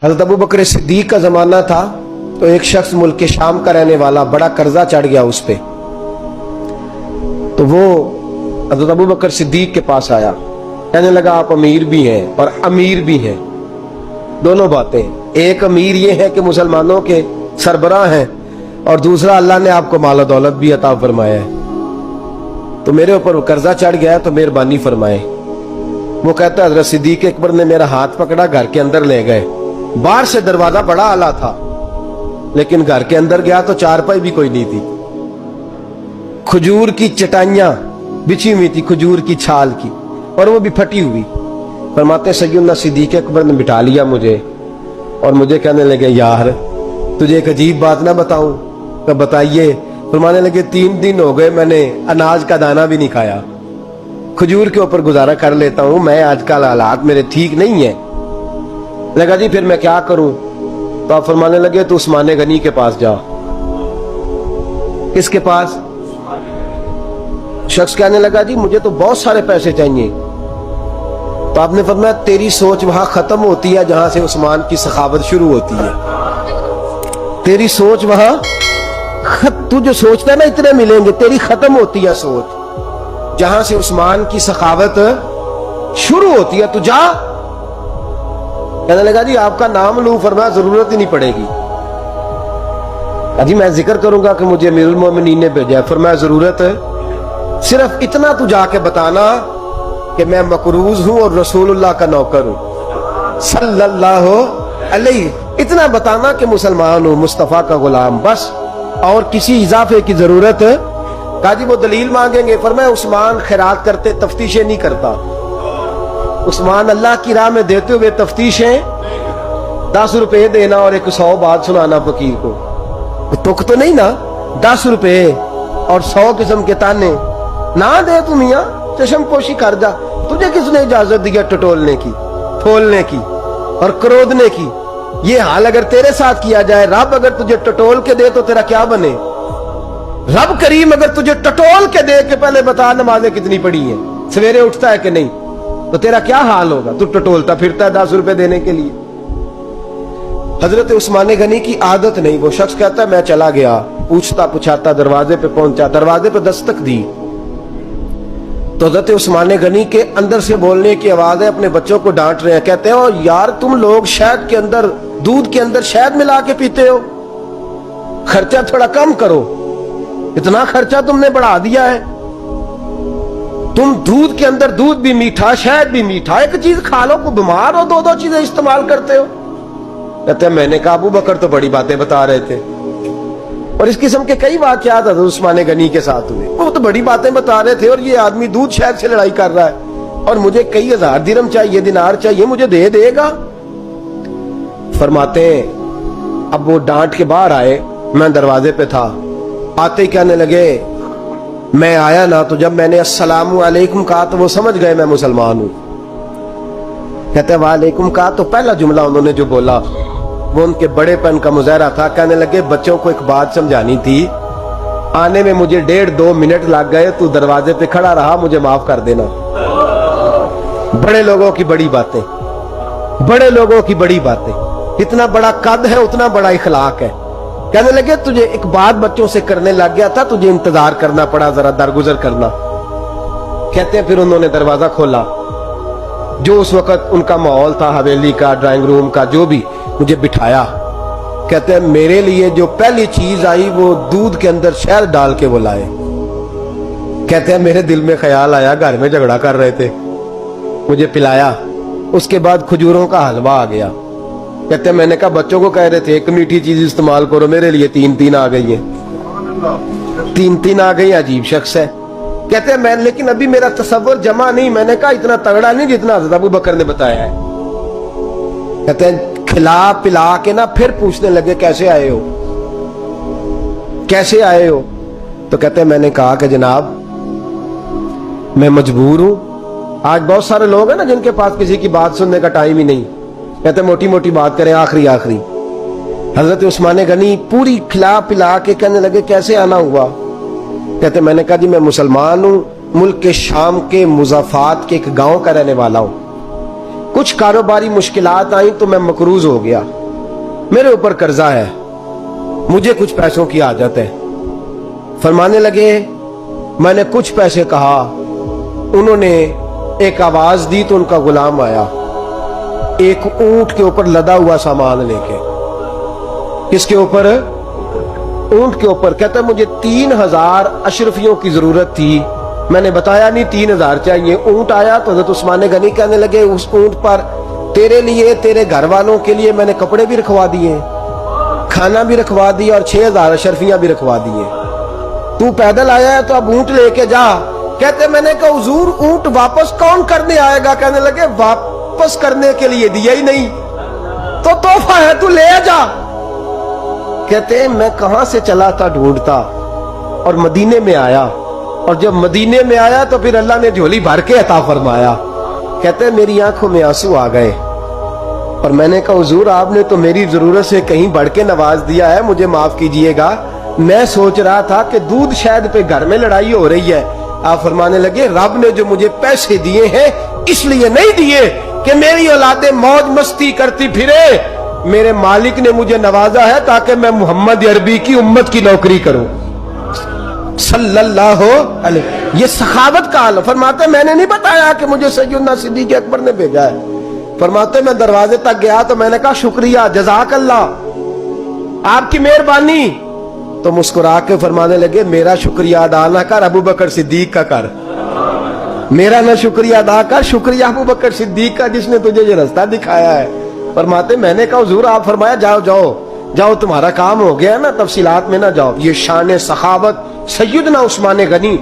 हज़रत अबू बकर सिद्दीक का ज़माना था तो एक शख्स मुल्क शाम का रहने वाला, बड़ा कर्जा चढ़ गया उस पे। तो वो हज़रत अबू बकर सिद्दीक के पास आया, कहने लगा आप अमीर भी हैं और अमीर भी हैं, दोनों बातें। एक अमीर ये है कि मुसलमानों के सरबराह हैं, और दूसरा अल्लाह ने आपको माल दौलत भी अता फरमाया है, तो मेरे ऊपर कर्जा चढ़ गया है, तो मेहरबानी फरमाए। वो कहता है हज़रत सिद्दीक अकबर ने मेरा हाथ पकड़ा, घर के अंदर ले गए। बाहर से दरवाजा बड़ा आला था, लेकिन घर के अंदर गया तो चारपाई भी कोई नहीं थी। खजूर की चटाइयां बिछी हुई थी, खजूर की छाल की, और वो भी फटी हुई। फरमाते सैयदना सिद्दीक अकबर ने बिठा लिया मुझे, और मुझे कहने लगे यार तुझे एक अजीब बात ना बताऊं? तो बताइए। फरमाने लगे 3 दिन हो गए मैंने अनाज का दाना भी नहीं खाया, खजूर के ऊपर गुजारा कर लेता हूं मैं, आजकल हालात मेरे ठीक नहीं है। लगा जी फिर मैं क्या करूं? तो आप फरमाने लगे तो उस्मान गनी के पास जा। किसके पास? शख्स कहने लगा जी मुझे तो बहुत सारे पैसे चाहिए। तो आपने फरमाया तेरी सोच वहां खत्म होती है जहां से उस्मान की सखावत शुरू होती है। तेरी सोच वहां, तू जो सोचता है ना इतने मिलेंगे, तेरी खत्म होती है सोच जहां से उस्मान की सखावत शुरू होती है। तू जा। कहने लगा जी आपका नाम लूं? फरमाया जरूरत ही नहीं पड़ेगी। जी मैं जिक्र करूंगा कि मुझे अमीरुल मोमिनीन ने भेजा है। फरमाया जरूरत है, सिर्फ इतना तू जाके बताना कि मैं मकरूज हूं और रसूलुल्लाह का नौकर हूं सल्लल्लाहु अलैहि, इतना बताना कि मुसलमान हूं, मुस्तफा का गुलाम, बस, और किसी इजाफे की जरूरत। कहा जी वो दलील मांगेंगे। फरमाया उस्मान खैरात करते तफ्तीशें नहीं करता, उस्मान अल्लाह की राह में देते हुए तफ्तीशें 10 रुपए देना और 100 बात सुनाना फकीर को, तुक तो नहीं ना? 10 रुपए और 100 किस्म के ताने ना दे तू मियां, चशम पोशी कर जा। तुझे किसने इजाजत दी टटोलने की, ठोलने की और क्रोधने की? ये हाल अगर तेरे साथ किया जाए, रब अगर तुझे टटोल के दे तो तेरा क्या बने? रब करीम अगर तुझे टटोल के दे के पहले बता नमाजें कितनी पड़ी हैं, सवेरे उठता है कि नहीं, तो तेरा क्या हाल होगा? तू टटोलता फिरता है 10 रुपए देने के लिए। हजरत उस्मान गनी की आदत नहीं। वो शख्स कहता है मैं चला गया, पूछता पुछाता दरवाजे पे पहुंचा, दरवाजे पे दस्तक दी तो हजरत उस्मान गनी के अंदर से बोलने की आवाज है, अपने बच्चों को डांट रहे हैं। कहते हो यार तुम लोग शहद के अंदर, दूध के अंदर शहद मिला के पीते हो, खर्चा थोड़ा कम करो, इतना खर्चा तुमने बढ़ा दिया है। तुम दूध के अंदर दूध भी मीठा, शहद भी मीठा, एक चीज खा लो को बीमार हो, 2-2 चीजें इस्तेमाल करते हो। कहते हैं मैंने कहा अबू बकर तो बड़ी बातें बता रहे थे, और इस किस्म के कई वाकयात हज़रत उस्मान गनी के साथ हुए। वो तो बड़ी बातें बता रहे थे और ये आदमी दूध शहद से लड़ाई कर रहा है, और मुझे कई 1000 दिरहम चाहिए, दिनार चाहिए, मुझे दे देगा? फरमाते हैं अब वो डांट के बाहर आए, मैं दरवाजे पे था, आते ही कहने लगे मैं आया ना तो जब मैंने अस्सलामु अलैकुम कहा तो वो समझ गए मैं मुसलमान हूं। कहते हैं वालेकुम कहा तो पहला जुमला उन्होंने जो बोला वो उनके बड़ेपन का मुजाहरा था। कहने लगे बच्चों को एक बात समझानी थी, आने में मुझे 1.5-2 मिनट लग गए, तू दरवाजे पे खड़ा रहा, मुझे माफ कर देना। बड़े लोगों की बड़ी बातें, बड़े लोगों की बड़ी बातें, इतना बड़ा कद है उतना बड़ा इखलाक है। कहने लगे तुझे एक बात बच्चों से करने लग गया था, तुझे इंतजार करना पड़ा, जरा दरगुजर करना। कहते हैं फिर उन्होंने दरवाजा खोला, जो उस वक्त उनका माहौल था हवेली का, ड्राइंग रूम का, जो भी, मुझे बिठाया। कहते हैं मेरे लिए जो पहली चीज आई वो दूध के अंदर शहद डाल के वो लाए। कहते हैं मेरे दिल में ख्याल आया घर में झगड़ा कर रहे थे, मुझे पिलाया, उसके बाद खजूरों का हलवा आ गया। कहते हैं मैंने कहा बच्चों को कह रहे थे एक मीठी चीज इस्तेमाल करो, मेरे लिए 3-3 आ गई है, 3-3 आ गई। अजीब शख्स है। कहते हैं मैं, लेकिन अभी मेरा तसव्वुर जमा नहीं। मैंने कहा इतना तगड़ा नहीं जितना हज़रत अबू बकर ने बताया है। कहते हैं खिला पिला के ना फिर पूछने लगे कैसे आए हो, कैसे आए हो? तो कहते हैं मैंने कहा कि जनाब मैं मजबूर हूं। आज बहुत सारे लोग हैं ना जिनके पास किसी की बात सुनने का टाइम ही नहीं, कहते मोटी मोटी बात करें, आखिरी आखिरी। हजरत उस्मान गनी पूरी खिला पिला के कहने लगे कैसे आना हुआ? कहते मैंने कहा जी मैं मुसलमान हूं, मुल्क के शाम के मुज़ाफात के एक गांव का रहने वाला हूं, کچھ کاروباری مشکلات آئیں تو میں مقروض ہو گیا, میرے اوپر قرضہ ہے, مجھے کچھ پیسوں کی حاجت ہے. فرمانے لگے میں نے کچھ پیسے کہا, انہوں نے ایک آواز دی تو ان کا غلام آیا ایک اونٹ کے اوپر لدا ہوا سامان لے کے. کس کے اوپر؟ اونٹ کے اوپر. کہتا ہے مجھے 3000 اشرفیوں کی ضرورت تھی, میں نے بتایا نہیں 3000 چاہیے. اونٹ آیا تو حضرت عثمان غنی کہنے لگے اس اونٹ پر تیرے لیے تیرے گھر والوں کے لیے میں نے کپڑے بھی رکھوا دیے, کھانا بھی رکھوا دیا اور 6000 اشرفیاں بھی رکھوا دیے. تو پیدل آیا ہے تو اب اونٹ لے کے جا. کہتے میں نے کہا حضور اونٹ واپس کون کرنے آئے گا؟ کہنے لگے واپس کرنے کے لیے دیا ہی نہیں تو تحفہ ہے, تو لے جا. کہتے میں کہاں سے چلا تھا ڈھونڈتا اور مدینے میں آیا, اور جب مدینے میں آیا تو پھر اللہ نے جھولی بھر کے عطا فرمایا. کہتے میری آنکھوں میں آنسو آ گئے اور میں نے کہا حضور آپ نے تو میری ضرورت سے کہیں بڑھ کے نواز دیا ہے, مجھے معاف کیجئے گا. میں سوچ رہا تھا کہ دودھ شاید پہ گھر میں لڑائی ہو رہی ہے. آپ فرمانے لگے رب نے جو مجھے پیسے دیے ہیں اس لیے نہیں دیے کہ میری اولادیں موج مستی کرتی پھرے, میرے مالک نے مجھے نوازا ہے تاکہ میں محمد عربی کی امت کی نوکری کروں صلی اللہ علیہ. یہ سخاوت کا حال. فرماتے میں نے نہیں بتایا کہ مجھے سیدنا صدیق اکبر نے بھیجا ہے. فرماتے میں دروازے تک گیا تو میں نے کہا شکریہ, جزاک اللہ, آپ کی مہربانی. تو مسکرا کے فرمانے لگے میرا شکریہ ادا نہ کر, ابو بکر صدیق کا کر. میرا نہ شکریہ ادا کر, شکریہ ابو بکر صدیق کا جس نے تجھے یہ رستہ دکھایا ہے. فرماتے میں نے کہا حضور آپ فرمایا جاؤ جاؤ جاؤ تمہارا کام ہو گیا نا, تفصیلات میں نہ جاؤ. یہ شان سخاوت سیدنا عثمان غنی